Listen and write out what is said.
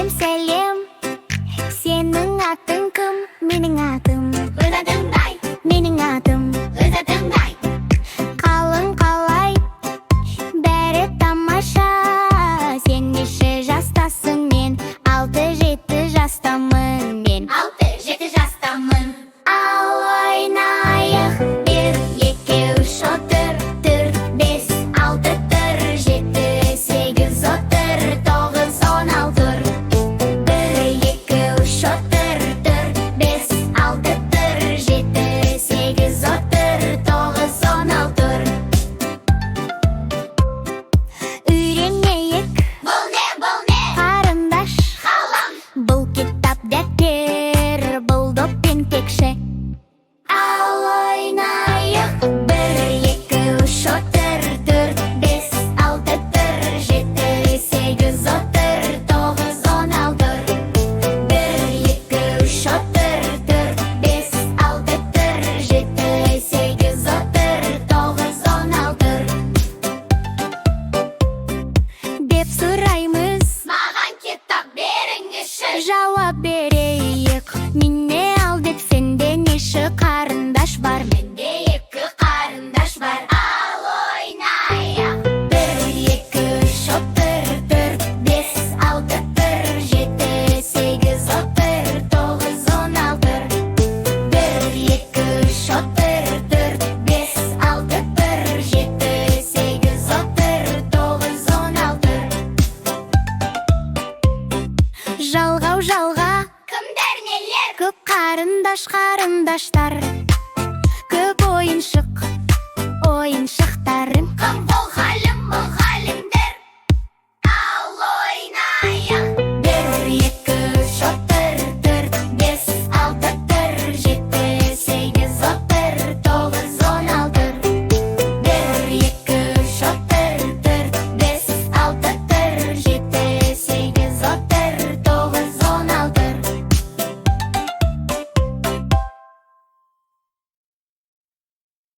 Сәлем, сәлем, сенің атың кім? Менің атым Ғызатыңдай, менің атым Ғызатыңдай. Қалың қалай, бәрі тамаша. Сен неше жастасың? Мен 6-7 жастамын. Мен 6-7 жастамын. Ал ойнайық. 1, 2, 3, отыр. 4, 5, 6, тұр. 7, 8, отыр. 9, 10, отыр. 1, 2, 3, отыр. 4, 5, 6, тұр. 7, 8, отыр. 9, 10, отыр. Үйренейік. Бұл не? Қарындаш. Қалам. Бұл кітап, дәптер. Бұл доп пен текше. Ал ойнайық. 1, 2, 3, отыр. 4, 5, 6, тұр. 7, 8, отыр. 9, 10, отыр. 1, 2, 3, отыр. 4, 5, 6, тұр. 7, 8, отыр. 9, 10, отыр. Деп сұраймыз. Маған кітап беріңізші. Жауап берейік. Менне ал деп сенде неше қарындаш бар? Менде 2 қарындаш бар. Ал ойнайық. 1, 2, 3, отыр. 4, 5, 6, тұр. 7, 8, отыр. 9, 10, отыр. 1, 2, 3, отыр. 4, 5, 6, тұр. 7, 8, отыр. 9, 10, отыр. Жалға. Кімдер нелер? Көп қарындаштар. Көп ойыншық